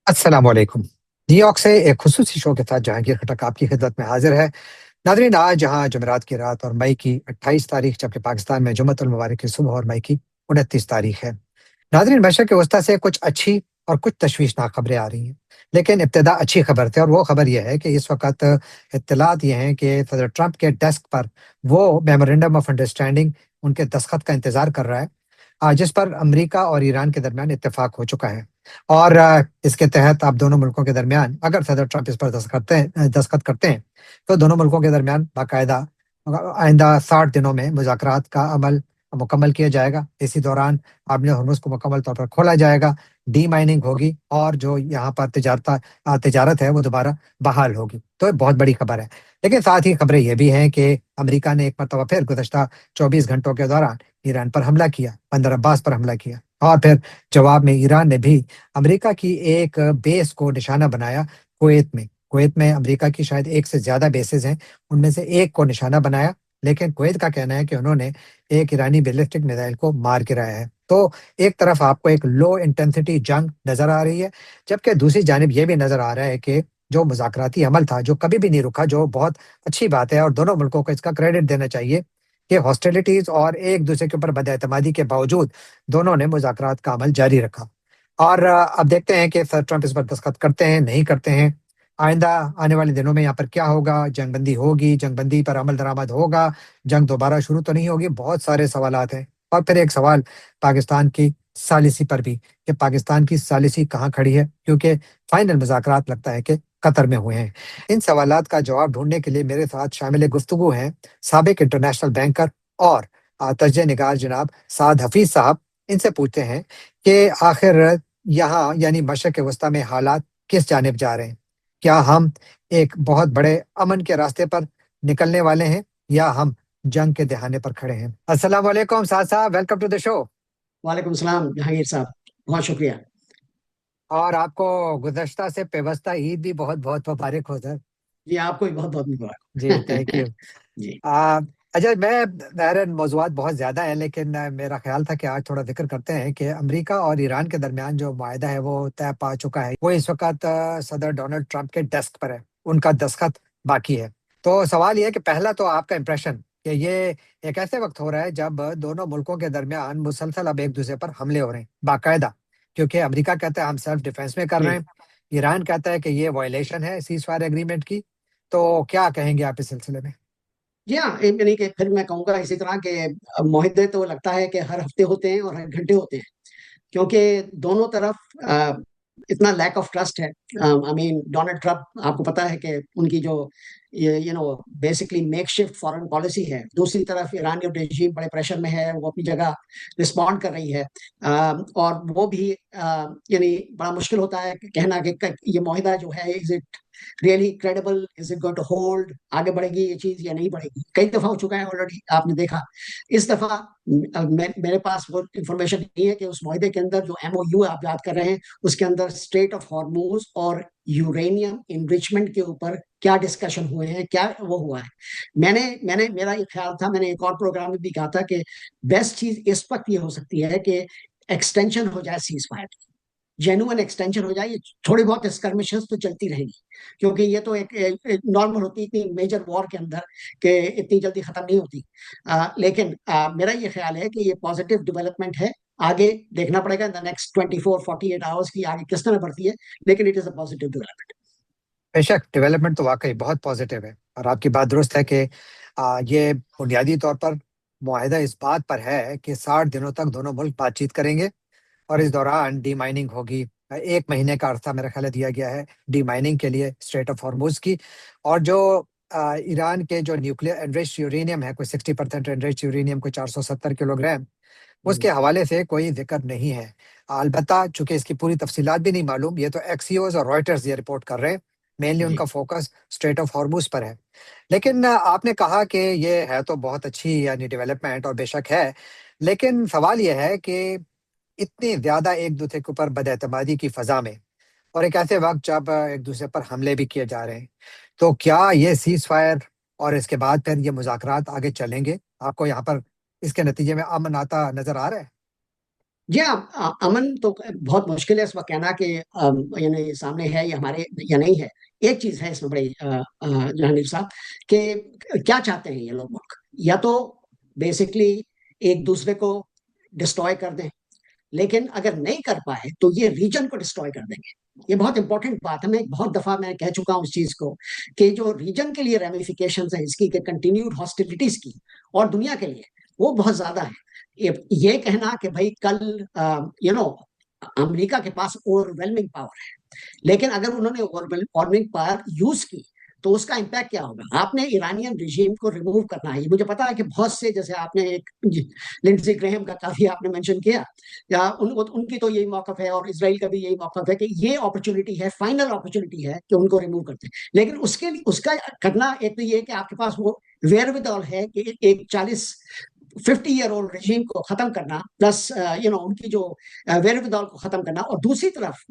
अस्सलाम वालेकुम। न्यूयॉर्क से एक खुसूसी शो के साथ जहांगीर खटक आपकी खिदमत में हाजिर है। नादरीन, आज जहां जुमेरात की रात और मई की 28 तारीख, जबकि पाकिस्तान में जुम्मतुल मुबारक की सुबह और मई की 29 तारीख है। नादरीन, मशरक़ वस्ता से कुछ अच्छी और कुछ तशवीशनाक खबरें आ रही हैं। लेकिन इब्तदा अच्छी खबर थे, और वो खबर यह है कि इस वक्त इत्तलात ये हैं कि सदर ट्रंप के डेस्क पर वो मेमोरेंडम ऑफ अंडरस्टैंडिंग, उनके दस्तखत का इंतजार कर रहा है, जिस पर अमेरिका और ईरान के दरमियान इत्तेफाक हो चुका है। और इसके तहत अब दोनों मुल्कों के दरमियान, अगर सदर ट्रंप इस पर दस्तखत करते हैं, तो दोनों मुल्कों के दरमियान बाकायदा आइंदा 60 दिनों में मुज़ाकरात का अमल मुकम्मल किया जाएगा। इसी दौरान आबने हर्मुज़ को मुकम्मल तौर पर खोला जाएगा, डी माइनिंग होगी, और जो यहाँ पर तिजारत है वो दोबारा बहाल होगी। तो ये बहुत बड़ी खबर है। लेकिन साथ ही खबरें ये भी हैं कि अमेरिका ने एक मरतबा फिर गुज़श्ता 24 घंटों के दौरान ईरान पर हमला किया, बंदर अब्बास पर हमला किया, और फिर जवाब में ईरान ने भी अमेरिका की एक बेस को निशाना बनाया, कुवैत में। कुवैत में अमेरिका की शायद एक से ज्यादा बेसेस हैं, उनमें से एक को निशाना बनाया। लेकिन कुवैत का कहना है कि उन्होंने एक ईरानी बैलिस्टिक मिसाइल को मार गिराया है। तो एक तरफ आपको एक लो इंटेंसिटी जंग नजर आ रही है, जबकि दूसरी जानिब यह भी नजर आ रहा है कि जो मुज़ाकराती अमल था, जो कभी भी नहीं रुका, जो बहुत अच्छी बात है और दोनों मुल्कों को इसका क्रेडिट देना चाहिए कि हॉस्टिलिटीज और एक दूसरे के ऊपर बदएतमादी के बावजूद दोनों ने मुज़ाकरात का अमल जारी रखा। और अब देखते हैं कि सर ट्रंप इस पर दस्तखत करते हैं, नहीं करते हैं। आइंदा आने वाले दिनों में यहाँ पर क्या होगा? जंगबंदी होगी, जंगबंदी पर अमल दरामद होगा, जंग दोबारा शुरू तो नहीं होगी? बहुत सारे सवालात हैं। और फिर एक सवाल पाकिस्तान की सालिसी पर भी, कि पाकिस्तान की सालिसी कहाँ खड़ी है, क्योंकि फाइनल मुज़ाकरात लगता है कि कतर में हुए हैं। इन सवालात का जवाब ढूंढने के लिए मेरे साथ शामिल गुफ्तगू हैं साबिक इंटरनेशनल बैंकर और तजज़िया निगार जनाब साद हफीज साहब। इनसे पूछते हैं कि आखिर यहाँ यानी मशरक़ वस्ता में हालात किस जानिब जा रहे हैं? क्या हम एक बहुत बड़े अमन के रास्ते पर निकलने वाले हैं, या हम जंग के दहाने पर खड़े हैं? अस्सलाम वालेकुम साद साहब, वेलकम टू द शो। वालेकुम सलाम जहांगीर साहब। बहुत शुक्रिया। और आपको गुज़श्ता से पेवस्ता ईद भी बहुत बहुत मुबारक हो सर। जी, आपको भी बहुत बहुत जी, थैंक मुबारक। यू। जी। आ, अच्छा, मैं बहरहाल मौज़ूआत बहुत ज़्यादा है, लेकिन मेरा ख्याल था कि आज थोड़ा जिक्र करते हैं कि अमेरिका और ईरान के दरमियान जो माहिदा है वो तय पा चुका है। वो इस वक्त सदर डोनाल्ड ट्रंप के डेस्क पर है, उनका दस्तखत बाकी है। तो सवाल ये है कि पहला तो आपका इंप्रेशन कि ये एक ऐसे वक्त हो रहा है जब दोनों मुल्कों के दरमियान मुसलसल अब एक दूसरे पर हमले हो रहे हैं बाकायदा, क्योंकि अमेरिका कहता है हम सेल्फ डिफेंस में कर रहे जी। हैं, ईरान कहता है कि ये वायलेशन है सीज फायर एग्रीमेंट की। तो क्या कहेंगे आप इस सिलसिले में? जी हाँ, यानी कि फिर मैं कहूँगा इसी तरह के मुहिदे तो लगता है कि हर हफ्ते होते हैं और हर घंटे होते हैं, क्योंकि दोनों तरफ इतना लैक ऑफ ट्रस्ट है। आई मीन डोनाल्ड ट्रंप, आपको पता है कि उनकी जो ये बेसिकली मेकशिफ्ट फॉरेन पॉलिसी है, दूसरी तरफ ईरानी रेजीम बड़े प्रेशर में है, वो अपनी जगह रिस्पॉन्ड कर रही है। और वो भी यानी बड़ा मुश्किल होता है कि कहना कि ये माहिदा जो है, is it really credible, is it going to hold, आगे बढ़ेगी ये चीज या नहीं बढ़ेगी। कई दफा हो चुका है ऑलरेडी, आपने देखा। इस दफा मेरे पास वो इंफॉर्मेशन नहीं है कि उस माहिदे के अंदर जो एमओयू आप याद कर रहे हैं, उसके अंदर स्ट्रेट ऑफ हॉर्मूज और यूरेनियम इनरिचमेंट के ऊपर क्या डिस्कशन हुए हैं, क्या वो हुआ है। मैंने मैंने मेरा ये ख्याल था, मैंने एक और प्रोग्राम में भी कहा था कि बेस्ट चीज इस वक्त ये हो सकती है कि एक्सटेंशन हो जाए सीज फायर, जेन्युइन एक्सटेंशन हो जाए। ये थोड़ी बहुत स्कर्मिशेस तो चलती रहेगी, क्योंकि ये तो एक नॉर्मल होती है इतनी मेजर वॉर के अंदर कि इतनी जल्दी खत्म नहीं होती। लेकिन मेरा ये ख्याल है कि ये पॉजिटिव डेवलपमेंट है। आगे देखना पड़ेगा इन द नेक्स्ट 24-48 आवर्स की आगे किस तरह बढ़ती है, लेकिन it is a positive development. बेशक डेवलपमेंट तो वाकई बहुत पॉजिटिव है, और आपकी बात दुरुस्त है कि ये बुनियादी तौर पर मुआहिदा इस बात पर है कि 60 दिनों तक दोनों मुल्क बातचीत करेंगे, और इस दौरान डी माइनिंग होगी। 1 महीने का अरसा मेरा ख्याल है दिया गया है डी माइनिंग के लिए स्ट्रेट ऑफ हॉर्मुज की। और जो ईरान के जो न्यूक्लियर एनरिच्ड यूरेनियम है, कोई 60% एनरिच्ड यूरेनियम, कोई 470 किलोग्राम, उसके हवाले से कोई जिक्र नहीं है। अलबत्ता चूंकि इसकी पूरी तफसीलात भी नहीं मालूम, ये तो एक्सियोस और रॉयटर्स ये रिपोर्ट कर रहे हैं, मेनली जी। उनका फोकस स्ट्रेट ऑफ हॉर्मुज पर है। लेकिन आपने कहा कि ये है तो बहुत अच्छी यानी डेवलपमेंट, और बेशक है। लेकिन सवाल ये है कि इतनी ज्यादा एक दूसरे के ऊपर बदएतमादी की फजा में, और एक ऐसे वक्त जब एक दूसरे पर हमले भी किए जा रहे हैं, तो क्या ये सीज फायर और इसके बाद फिर ये मुज़ाकरात आगे चलेंगे? आपको यहाँ पर इसके नतीजे में अमन आता नजर आ रहा है? जी हाँ, अमन तो बहुत मुश्किल है इस वक्त कहना कि यानी सामने है या हमारे या नहीं है। एक चीज है इसमें बड़ी जहांगीर साहब, कि क्या चाहते हैं ये लोग मुल्क, या तो बेसिकली एक दूसरे को डिस्ट्रॉय कर दें, लेकिन अगर नहीं कर पाए तो ये रीजन को डिस्ट्रॉय कर देंगे। ये बहुत इंपॉर्टेंट बात है, मैं बहुत दफा मैं कह चुका हूं इस चीज को, कि जो रीजन के लिए रेमिफिकेशंस है इसकी, कंटिन्यूड हॉस्टिलिटीज की, और दुनिया के लिए वो बहुत ज्यादा है। ये कहना कि भाई कल अमेरिका के पास ओवरवेलमिंग पावर है, लेकिन अगर उन्होंने ओवरवेलमिंग पावर यूज की तो उसका इम्पैक्ट क्या होगा। आपने ईरानियन रिजीम को रिमूव करना है, मुझे पता है कि बहुत से, जैसे आपने एक लिंडसे ग्रेहम का काफी आपने मेंशन किया, या उनकी तो यही मौकफ है, और इसराइल का भी यही मौकफ है कि ये अपॉर्चुनिटी है, फाइनल अपॉर्चुनिटी है कि उनको रिमूव करते हैं। लेकिन उसके लिए उसका करना, एक तो ये कि आपके पास वो वेयरविदॉल है कि एक 50 ईयर ओल्ड रजीम को खत्म करना, प्लस उनकी जो वेरविदौल को खत्म करना, और दूसरी तरफ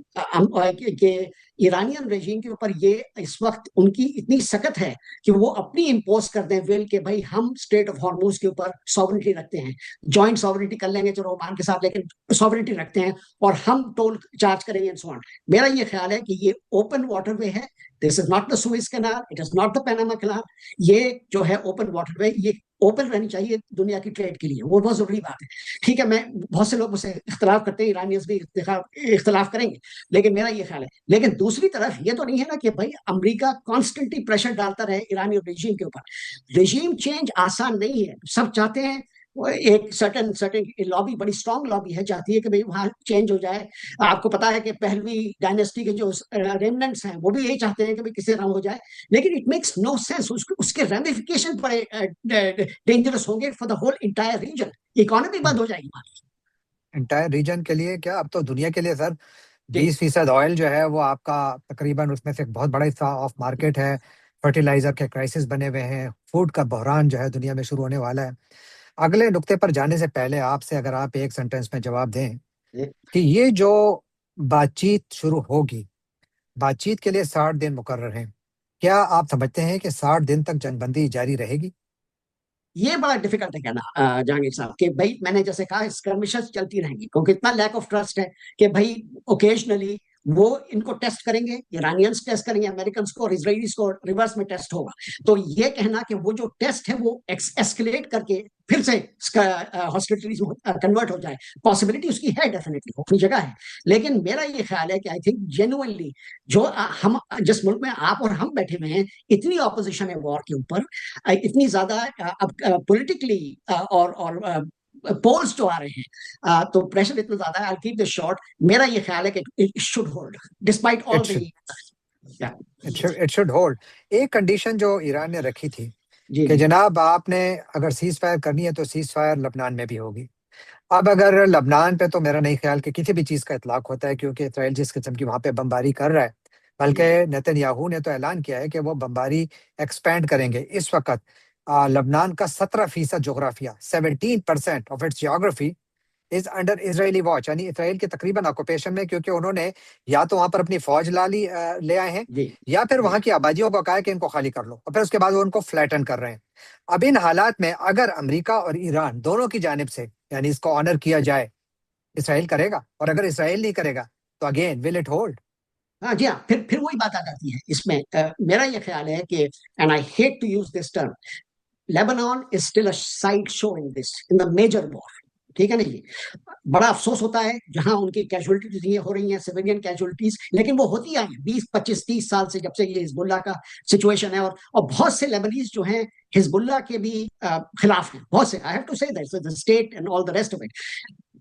कि ईरानियन रजीम के ऊपर ये इस वक्त उनकी इतनी सख्त है कि वो अपनी इम्पोज कर दें विल के भाई हम स्टेट ऑफ हॉर्मूज के ऊपर सॉवरिटी रखते हैं, जॉइंट सॉवरिटी कर लेंगे चलो ओमान के साथ, लेकिन सॉवरिटी रखते हैं और हम टोल चार्ज करेंगे एंड सो ऑन। मेरा ये ख्याल है कि ये ओपन वाटरवे है, this is not the Suez canal, it is not the Panama canal. ये जो है ओपन वाटरवे, ये ओपन रहनी चाहिए दुनिया की ट्रेड के लिए, वो बहुत जरूरी बात है। ठीक है, मैं बहुत से लोग मुझसे इख्तलाफ करते हैं, ईरानियंस भी इख्तलाफ करेंगे, लेकिन मेरा ये ख्याल है। लेकिन दूसरी तरफ ये तो नहीं है ना कि भाई अमेरिका कॉन्स्टेंटली प्रेशर डालता रहे ईरानी रेजीम के ऊपर। रेजीम चेंज आसान नहीं है, सब चाहते हैं, वो एक सर्टन सर्टन लॉबी, बड़ी स्ट्रांग लॉबी है, चाहती है कि भाई वहां चेंज हो जाए। आपको पता है कि पहलवी डायनेस्टी के जो रेमनेंट्स हैं वो भी यही चाहते हैं कि भाई किसी तरह हो जाए, लेकिन इट मेक्स नो सेंस। उसके रेमिफिकेशन बड़े डेंजरस होंगे for the whole entire region, economy बंद हो जाएगी वहां इंटायर रीजन के लिए क्या, अब तो दुनिया के लिए सर। की। 20% ऑयल जो है वो आपका तकरीबन, उसमें से एक बहुत बड़ा हिस्सा ऑफ मार्केट है। फर्टिलाइजर के क्राइसिस बने हुए हैं, फूड का बहरान जो है दुनिया में शुरू होने वाला है। अगले नुक्ते पर जाने से पहले आपसे अगर आप एक सेंटेंस में जवाब दें जी, कि ये जो बातचीत शुरू होगी, बातचीत के लिए 60 दिन मुकर्रर हैं, क्या आप समझते हैं कि 60 दिन तक जंगबंदी जारी रहेगी? ये बड़ा डिफिकल्ट है कहना जहांगीर साहब, कि भाई मैंने जैसे कहा स्कर्मिशेस चलती रहेंगी, क्योंकि इतना लैक ऑफ ट्रस्ट है कि भाई ओकेजनली वो इनको टेस्ट करेंगे, ईरानियंस टेस्ट करेंगे अमेरिकन को, और इसराइलीज को रिवर्स में टेस्ट होगा। तो ये कहना कि वो जो टेस्ट है वो एस्केलेट करके फिर से हॉस्पिटलिटीज कन्वर्ट हो जाए, पॉसिबिलिटी उसकी है, डेफिनेटली अपनी जगह है। लेकिन मेरा ये ख्याल है कि आई थिंक जेन्युइनली जो हम जिस मुल्क में आप और हम बैठे हुए हैं, इतनी ऑपोजिशन है वॉर के ऊपर, इतनी ज्यादा अब पॉलिटिकली और पोल्स जो आ रहे हैं, तो प्रेशर इतना ज्यादा है। आई कीप दिस शॉर्ट, मेरा ये ख्याल है कि it should hold despite it all the. Should it should hold. एक कंडीशन जो ईरान ने रखी थी जी कि जी जनाब आपने अगर सीज फायर करनी है तो सीज फायर लबनान में भी होगी। अब अगर लबनान पे तो मेरा नहीं ख्याल कि किसी भी चीज का इतलाक होता है, क्योंकि इसराइल जिस किस्म की वहां पे बमबारी कर रहा है, बल्कि जी नेतन्याहू ने तो ऐलान किया है कि वो बमबारी एक्सपेंड करेंगे। इस वक्त लबनान का 17% जोग्राफिया, 17% of its geography is under Israeli watch, यानी इसराइल के तकरीबन ऑक्यूपेशन में, क्योंकि उन्होंने या तो वहां पर अपनी फौज ले आए हैं, जी या फिर जी वहां की आबादियों को कहा है कि इनको खाली कर लो, और फिर उसके बाद वो उनको फ्लैटन कर रहे हैं। अब इन हालात में अगर अमेरिका और ईरान दोनों की जानिब से यानी इसको ऑनर किया जाए, इसराइल करेगा, और अगर इसराइल नहीं करेगा तो अगेन विल इट होल्ड? हाँ जी हाँ, फिर वही बात आ जाती है इसमें। मेरा ये ख्याल है कि, and I hate to use this term, Lebanon is still a side show in this, in the major war. ठीक है ना जी। बड़ा अफसोस होता है जहां उनकी कैजुअलिटीज ये हो रही हैं, सिविलियन कैजुअलिटीज, लेकिन वो होती आई हैं 20 25 30 साल से, जब से ये हिजबुल्ला का सिचुएशन है। और बहुत से लेबनीज जो हैं हिजबुल्ला के भी खिलाफ हैं, बहुत से। I have to say that the state and all the rest of it,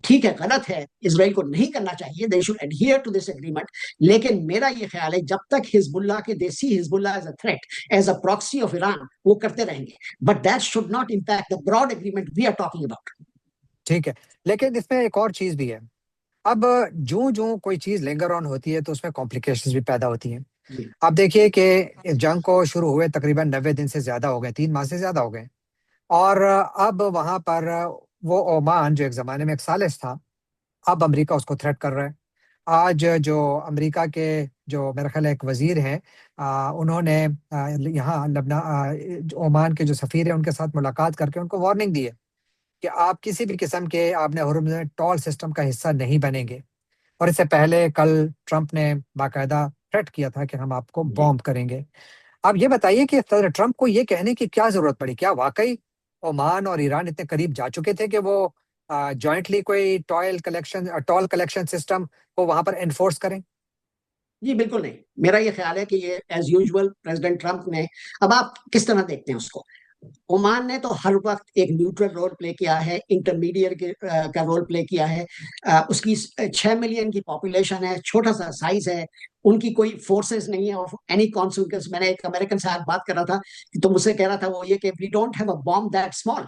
ठीक है, गलत है, इसराइल को नहीं करना चाहिए, they should adhere to this agreement. लेकिन मेरा ये ख्याल है जब तक हिजबुल्ला के देसी Hezbollah as a threat, as a proxy of Iran, वो करते रहेंगे, but that should not impact the broad agreement we are talking about. ठीक है, लेकिन इसमें एक और चीज भी है। अब जो जो कोई चीज लिंगर ऑन होती है तो उसमें कॉम्प्लिकेशंस भी पैदा होती हैं। जी अब देखिए कि इस जंग को शुरू हुए तकरीबन 90 दिन से ज्यादा हो गए, 3 माह से ज्यादा हो गए। और अब वहां पर वो ओमान जो एक जमाने में एक सालिस था, अब अमेरिका उसको थ्रेट कर रहा है। आज जो अमेरिका के जो मेरा ख्याल है एक वजीर हैं, उन्होंने यहाँ ओमान के जो सफीर है उनके साथ मुलाकात करके उनको वार्निंग दी है कि आप किसी भी किस्म के आपने हॉरिजॉन्टल टॉल सिस्टम का हिस्सा नहीं बनेंगे। और इससे पहले कल ट्रंप ने बाकायदा थ्रेट किया था कि हम आपको जी बॉम्ब करेंगे। आप ये बताइए कि सदर ट्रंप को ये कहने की क्या जरूरत पड़ी? क्या वाकई ओमान और ईरान इतने करीब जा चुके थे कि वो जॉइंटली कोई टॉल कलेक्शन सिस्टम को वहां पर एनफोर्स करें? जी, बिल्कुल नहीं। मेरा ये ख्याल है कि ये एज यूजुअल प्रेसिडेंट ट्रंप ने, अब आप किस तरह देखते हैं उसको, ओमान ने तो हर वक्त एक न्यूट्रल रोल प्ले किया है, इंटरमीडिएट का रोल प्ले किया है। उसकी 6 मिलियन की पॉपुलेशन है, छोटा सा साइज है, उनकी कोई फोर्सेस नहीं है ऑफ एनी कॉन्सिक्वेंस। मैंने एक अमेरिकन से आज बात कर रहा था, तो मुझसे कह रहा था वो ये कि we don't have a bomb that small.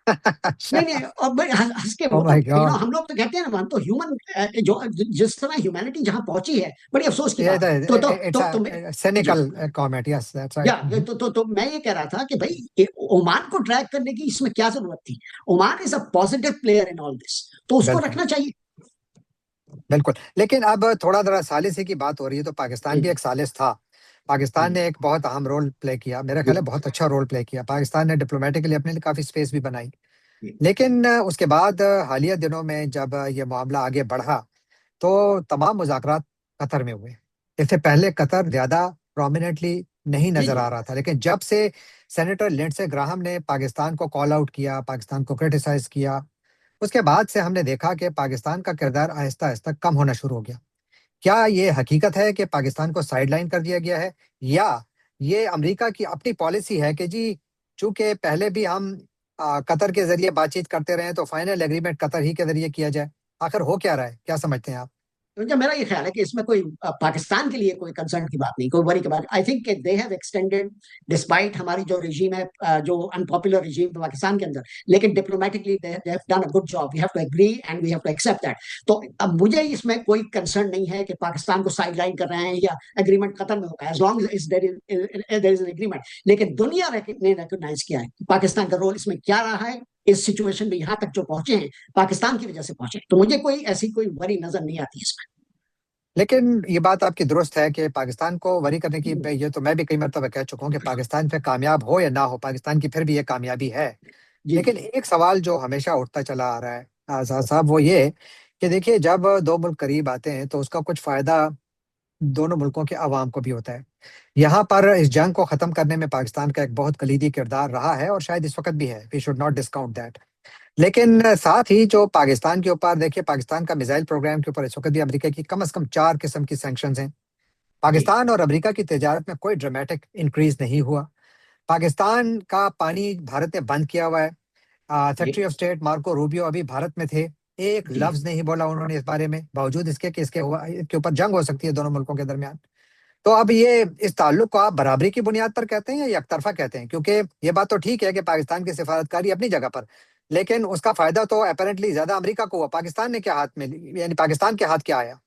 नहीं नहीं, और बड़े हंस के ओ बोलता माय हूँ, गॉड। हम लोग तो कहते हैं ना, हम तो ह्यूमन, जो जिस तरह ह्यूमैनिटी जहां पहुंची है, बड़ी अफसोस की ये बात है। इट्स जी, cynical comment, yes that's yeah right. तो मैं ये कह रहा था कि भाई ओमान को ड्रैग करने की इसमें क्या जरूरत थी? Oman is a positive player in all this, तो उसको बिल्कुल रखना चाहिए। बिल्कुल। लेकिन अब थोड़ा जरा सालिसी की बात हो रही है, तो पाकिस्तान भी जी एक सालिस था। पाकिस्तान जी ने एक बहुत अहम रोल प्ले किया, मेरा ख्याल है जी बहुत अच्छा रोल प्ले किया। पाकिस्तान ने डिप्लोमेटिकली अपने लिए काफी स्पेस भी बनाई। जी लेकिन उसके बाद हालिया दिनों में जब ये मामला आगे बढ़ा, तो तमाम मुज़ाकरात कतर में हुए। इससे पहले कतर ज्यादा प्रोमिनेंटली नहीं जी नजर जी आ रहा था, लेकिन जब से सेनेटर लिंडसे ग्राहम ने पाकिस्तान को कॉल आउट किया, पाकिस्तान को क्रिटिसाइज किया, उसके बाद से हमने देखा कि पाकिस्तान का किरदार आहिस्ता आहिस्ता कम होना शुरू हो गया। क्या ये हकीकत है कि पाकिस्तान को साइडलाइन कर दिया गया है, या ये अमेरिका की अपनी पॉलिसी है कि जी, चूंकि पहले भी हम कतर के जरिए बातचीत करते रहे, तो फाइनल एग्रीमेंट कतर ही के जरिए किया जाए? आखिर हो क्या रहा है, क्या समझते हैं आप? तो मेरा ये ख्याल है कि इसमें कोई पाकिस्तान के लिए कोई कंसर्न की बात नहीं, कोई वरी की बात। I think they have extended, despite हमारी जो रिजीम है, जो अनपॉपुलर रिजीम पाकिस्तान के अंदर, लेकिन diplomatically they have done a good job. We have to agree and we have to accept that. तो अब मुझे इसमें कोई कंसर्न नहीं है कि पाकिस्तान को साइडलाइन कर रहे हैं या एग्रीमेंट खत्म में होगा, as long as there is an agreement. लेकिन दुनिया ने रिकॉग्नाइज किया है कि पाकिस्तान का रोल इसमें क्या रहा है। इस सिचुएशन में यहाँ तक जो पहुंचे हैं, पाकिस्तान की वजह से पहुंचे, तो मुझे कोई ऐसी कोई बड़ी नजर नहीं आती इसमें। लेकिन ये बात आपकी दुरुस्त है कि पाकिस्तान को वरी करने की, ये तो मैं भी कई मरतबा कह चुका हूँ कि पाकिस्तान पे कामयाब हो या ना हो, पाकिस्तान की फिर भी ये कामयाबी है। जी लेकिन जी एक सवाल जो हमेशा उठता चला आ रहा है आजाद साहब, वो ये कि देखिए, जब दो मुल्क करीब आते हैं तो उसका कुछ फायदा दोनों मुल्कों के अवाम को भी होता है। यहाँ पर इस जंग को खत्म करने में पाकिस्तान का एक बहुत कलीदी किरदार रहा है, और शायद इस वक्त भी है। We should not discount that. लेकिन साथ ही जो पाकिस्तान के ऊपर देखिए, पाकिस्तान का मिसाइल प्रोग्राम के ऊपर इस वक्त भी अमेरिका की कम से कम 4 किस्म की सैंक्शंस हैं। जी पाकिस्तान और अमेरिका की तजारत में कोई ड्रामेटिक इंक्रीज नहीं हुआ। पाकिस्तान का पानी भारत ने बंद किया हुआ है। जी secretary of state Marco Rubio अभी भारत में थे, एक जी लफ्ज नहीं बोला उन्होंने इस बारे में, बावजूद इसके कि इसके ऊपर जंग हो सकती है दोनों मुल्कों के दरमियान। तो अब ये इस ताल्लुक को आप बराबरी की बुनियाद पर कहते हैं या एकतरफा कहते हैं? क्योंकि ये बात तो ठीक है कि पाकिस्तान की सिफारतकारी अपनी जगह पर, लेकिन उसका फायदा तो अपेरेंटली ज्यादा अमेरिका को हुआ। पाकिस्तान ने क्या हाथ में यानी पाकिस्तान के हाथ क्या आया?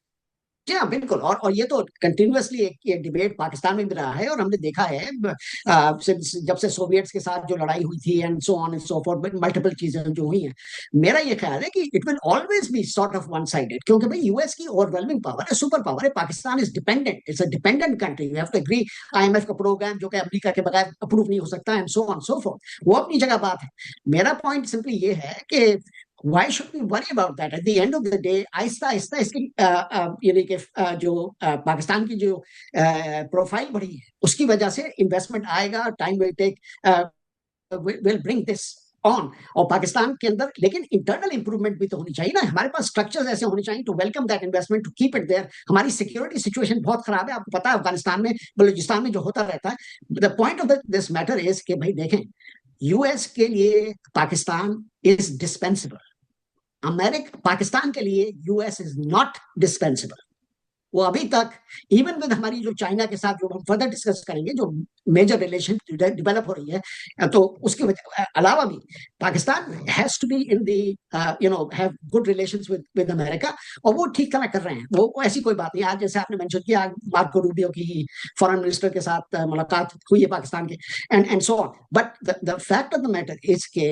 जी हाँ, बिल्कुल। और ये तो कंटिन्यूअसली एक डिबेट पाकिस्तान में भी रहा है, और हमने देखा है जब से सोवियट्स के साथ जो लड़ाई हुई थी, and so on and so forth, multiple चीजें जो हुई हैं। मेरा ये ख्याल है कि it will always be sort of one sided, क्योंकि भाई यूएस की ओवरवेलमिंग पावर है, सुपर पावर है। Pakistan is dependent, it's a dependent country, you have to agree. IMF का प्रोग्राम जो कि अमेरिका के बगैर अप्रूव नहीं हो सकता, and so on so forth, वो अपनी जगह बात है। मेरा पॉइंट सिंपली ये है कि why should we worry about that? At the end of the day, Aahista Aahista इसकी यानी कि जो पाकिस्तान की जो प्रोफाइल बढ़ी है, उसकी वजह से इन्वेस्टमेंट आएगा, time will take, will bring this on. और पाकिस्तान के अंदर लेकिन इंटरनल इंप्रूवमेंट भी तो होनी चाहिए ना, हमारे पास स्ट्रक्चर्स ऐसे होने चाहिए to welcome that investment, to keep it there. हमारी सिक्योरिटी सिचुएशन बहुत खराब है, आपको पता है अफगानिस्तान में, बलूचिस्तान में जो होता रहता है। The point of this matter is कि भाई देखें, यूएस के लिए Pakistan is dispensable, America Pakistan के लिए यूएस इज नॉट डिस्पेंसिबल। वो अभी तक, इवन विद हमारी जो चाइना के साथ जो हम फर्दर डिस्कस करेंगे, जो मेजर रिलेशन डेवलप हो रही है, तो उसके अलावा भी Pakistan has to be in the, have good relations with America. और वो ठीक तरह कर रहे हैं, वो ऐसी कोई बात नहीं। आज जैसे आपने मेंशन किया, मार्को रूबियो की फॉरेन मिनिस्टर के साथ मुलाकात हुई है पाकिस्तान के, and so on. But the fact of the matter is के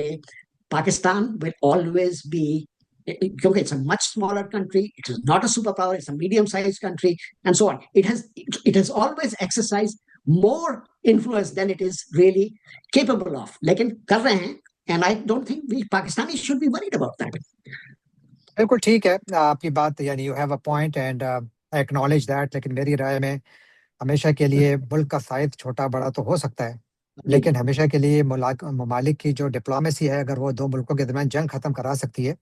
पाकिस्तान विल ऑलवेज बी, क्योंकि it's a much smaller country, it is not a superpower, it's a medium-sized country, and so on. It has always exercised more influence than it is really capable of. लेकिन कर रहे हैं, and I don't think we Pakistanis should be worried about that. बिल्कुल ठीक है आपकी बात, यानी you have a point and I acknowledge that, लेकिन मेरी राय में हमेशा के लिए मुल्क का साइज छोटा बड़ा तो हो सकता है, जी लेकिन हमेशा के लिए ममालिक की जो डिप्लोमेसी है, अगर वो दो मुल्कों के दरमियान जंग खत्म करा सकती है,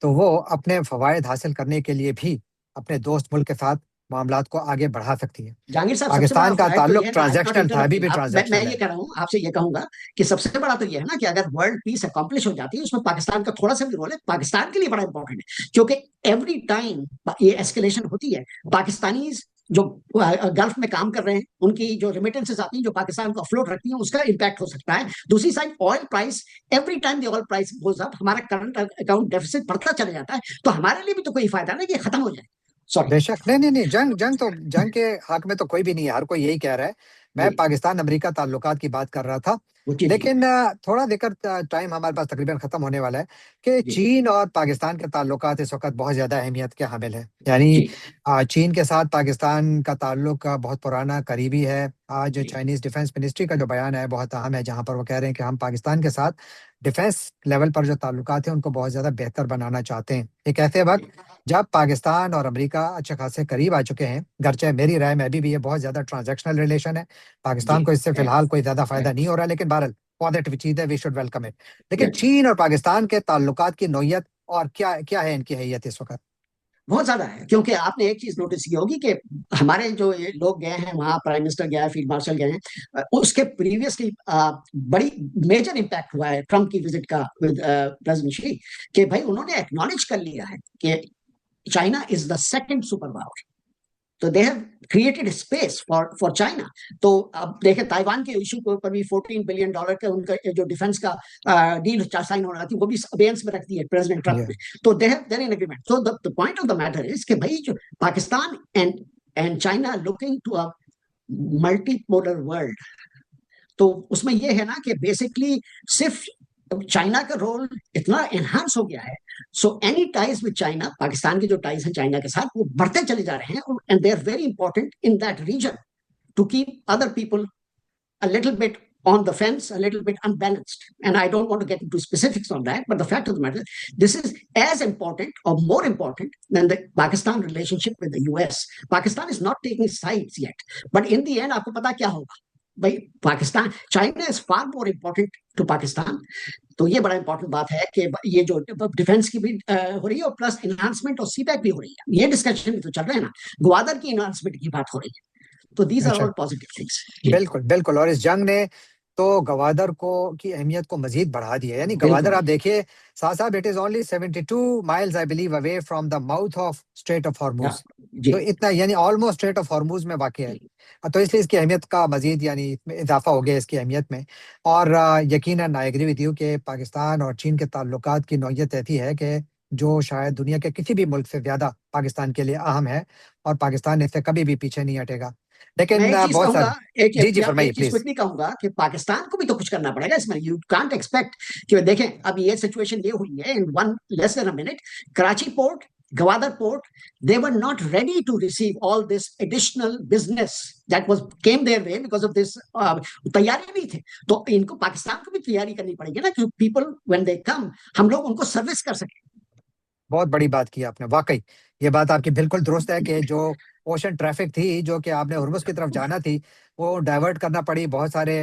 तो वो अपने फवायद हासिल करने के लिए भी अपने दोस्त मुल्क के साथ मामलात को आगे बढ़ा सकती है। जहांगीर साहब, सबसे बड़ा पाकिस्तान का फायदा तो ये ताल्लुक है ना, आई नॉट ट्रांजैक्शनल था, अभी इंटरप्टिंग भी आप, मैं ट्रांजैक्शनल ये है। कह रहा हूँ आपसे, ये कहूंगा कि सबसे बड़ा तो ये है ना कि अगर वर्ल्ड पीस अकॉम्प्लिश हो जाती है, उसमें पाकिस्तान का थोड़ा सा भी रोल है, पाकिस्तान के लिए बड़ा इंपॉर्टेंट है, क्योंकि एवरी टाइम ये एस्केलेशन होती है, पाकिस्तानी जो गल्फ में काम कर रहे हैं, उनकी जो रेमिटेंसेस आती हैं जो पाकिस्तान को अफ्लोट रखती हैं, उसका इंपैक्ट हो सकता है। दूसरी side oil price, every time the oil price goes up, हमारा करंट अकाउंट डेफिसिट बढ़ता चला जाता है, तो हमारे लिए भी तो कोई फायदा नहीं कि खत्म हो जाए। सॉरी। बेशक, नहीं नहीं नहीं, जंग जंग तो जंग के हक में तो कोई भी नहीं है, हर कोई यही कह रहा है। मैं जी पाकिस्तान अमेरिका ताल्लुकात की बात कर रहा था। जी जी लेकिन थोड़ा देकर टाइम हमारे पास तकरीबन खत्म होने वाला है कि जी चीन और पाकिस्तान के ताल्लुकात इस वक्त बहुत ज्यादा अहमियत के हामिल है। यानी जी चीन के साथ पाकिस्तान का ताल्लुक बहुत पुराना करीबी है। आज जी चाइनीज डिफेंस मिनिस्ट्री का जो बयान है बहुत अहम है, जहां पर वो कह रहे हैं कि हम पाकिस्तान के साथ डिफेंस लेवल पर जो ताल्लुकात हैं उनको बहुत ज्यादा बेहतर बनाना चाहते हैं। एक ऐसे वक्त जब पाकिस्तान और अमेरिका अच्छे खासे करीब आ चुके हैं, गरचे मेरी राय में अभी भी ये बहुत ज्यादा ट्रांजैक्शनल रिलेशन है, जी पाकिस्तान को इससे फिलहाल कोई ज्यादा फायदा नहीं हो रहा है, लेकिन बहरहाल पॉजिटिव चीज है, वी शुड वेलकम इट। लेकिन यस, चीन और पाकिस्तान के ताल्लुकात की नौयत और क्या क्या है इनकी हैयत इस वक्त? बहुत ज्यादा है, क्योंकि आपने एक चीज नोटिस की होगी कि हमारे जो ये लोग गए हैं वहां, प्राइम मिनिस्टर गया है, फील्ड मार्शल गए हैं, उसके प्रीवियसली बड़ी मेजर इम्पैक्ट हुआ है ट्रम्प की विजिट का विद प्रेसिडेंट शी, कि भाई उन्होंने एक्नॉलेज कर लिया है कि China is the second super power, तो they have created space for China. तो अब देखें, ताइवान के इशू के ऊपर भी $14 बिलियन का उनका जो डिफेंस का डील साइन होना थी, वो भी अबेयंस में रख दी है प्रेसिडेंट ट्रम्प ये ने। तो they have then in agreement. तो the point of the matter is कि भाई जो Pakistan and China looking to a multipolar world, तो उसमें यह है ना कि बेसिकली सिर्फ चाइना का रोल इतना एनहांस हो गया है, so any ties with China, Pakistan के जो टाइज हैं चाइना के साथ, वो बढ़ते चले जा रहे हैं, and they are very important in that region to keep other people a little bit on the fence, a little bit unbalanced. And I don't want to get into specifics on that, but the fact of the matter, this is as important or more important than the Pakistan relationship with the US. Pakistan is not taking sides yet, but in the end, आपको पता क्या होगा भाई, Pakistan, China is far more important to Pakistan. तो ये बड़ा important बात है कि ये जो डिफेंस की भी हो रही है, और प्लस इन्हांसमेंट और सीपैक भी हो रही है, ये डिस्कशन भी तो चल रहे हैं ना, ग्वादर की इन्हांसमेंट की बात हो रही है, तो दीज आर अच्छा, ऑल पॉजिटिव थिंग्स। बिल्कुल बिल्कुल। और इस जंग ने तो गवादर को की अहमियत को मजीद बढ़ा दिया है। यानी गवादर बिल्कुल। आप देखिए साहब साहब, it is only 72 miles I believe away from the mouth of straight of या, हॉर्मूज। जी तो इतना, यानी ऑलमोस्ट स्ट्रेट ऑफ हॉर्मूज में वाक़ है। जी तो इसलिए इसकी अहमियत का मजीद यानी इसमें इजाफा हो गया इसकी अहमियत में। और यकीनन आई एग्री विद यू कि पाकिस्तान और चीन के ताल्लुकात की नौयत ऐसी है कि जो शायद दुनिया के किसी भी मुल्क से ज्यादा पाकिस्तान के लिए अहम है, और पाकिस्तान इससे कभी भी पीछे नहीं हटेगा। मैं लेकिन एक चीज बहुत कहूंगा, सारे। जी जी, फरमाइए एक चीज प्लीज। क्विकली कहूंगा कि पाकिस्तान को भी तो कुछ करना पड़ेगा इसमें, यू कांट एक्सपेक्ट कि देखें अब ये सिचुएशन ये हुई है in one less than a minute, Karachi port, Gwadar port, they were not ready to receive all this additional business that was came their way because of this तैयारी नहीं थे। तो इनको, पाकिस्तान को भी तैयारी करनी पड़ेगी ना कि पीपल व्हेन दे कम, हम लोग उनको सर्विस कर सके। बहुत बड़ी बात की आपने, वाकई ये बात आपकी बिल्कुल दुरुस्त है कि जो ओशन ट्रैफिक थी जो कि आपने हुर्मुज की तरफ जाना थी, वो डाइवर्ट करना पड़ी बहुत सारी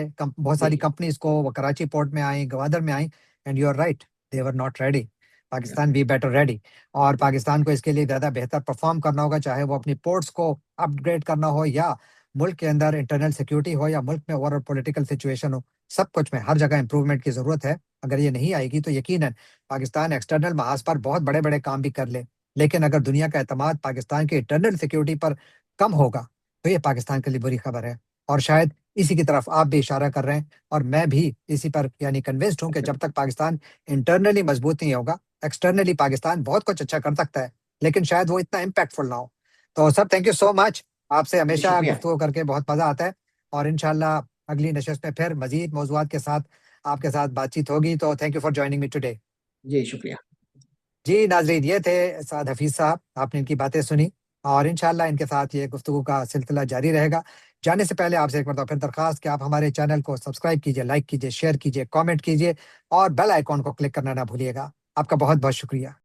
जी कंपनीज को। वो कराची पोर्ट में आई, गवादर में आई, and you are right, they were not ready. Pakistan be better ready. और पाकिस्तान को इसके लिए ज़्यादा बेहतर परफॉर्म करना होगा, चाहे वो अपनी पोर्ट्स को अपग्रेड करना हो, या मुल्क के अंदर इंटरनल सिक्योरिटी हो, या मुल्क में ओवरऑल पॉलिटिकल सिचुएशन हो। सब कुछ में हर जगह इंप्रूवमेंट की ज़रूरत है। अगर ये नहीं आएगी तो यकीनन पाकिस्तान एक्सटर्नल महाज पर बहुत बड़े बड़े काम भी कर ले, लेकिन अगर दुनिया का एतमाद पाकिस्तान की इंटरनल सिक्योरिटी पर कम होगा, तो ये पाकिस्तान के लिए बुरी खबर है। और शायद इसी की तरफ आप भी इशारा कर रहे हैं, और मैं भी इसी पर यानी कन्विंस्ड हूं कि जब तक पाकिस्तान इंटरनली मजबूत नहीं होगा, एक्सटर्नली पाकिस्तान बहुत कुछ अच्छा कर सकता है, लेकिन शायद वो इतना इम्पैक्टफुल ना हो। तो sir, thank you so much. आपसे जी, हमेशा शुक्रिया। गुफ्तगू करके बहुत मजा आता है, और इंशाल्लाह अगली नशस्त में फिर मजीद मौजूआत के साथ आपके साथ बातचीत होगी। तो thank you for joining me today. जी शुक्रिया। जी नाजरीन, ये थे साद हफीज साहब, आपने इनकी बातें सुनी, और इंशाल्लाह इनके साथ ये गुफ्तगू का सिलसिला जारी रहेगा। जाने से पहले आपसे एक बार फिर दरखास्त कि आप हमारे चैनल को सब्सक्राइब कीजिए, लाइक कीजिए, शेयर कीजिए, कमेंट कीजिए और बेल आइकॉन को क्लिक करना ना भूलिएगा। आपका बहुत बहुत शुक्रिया।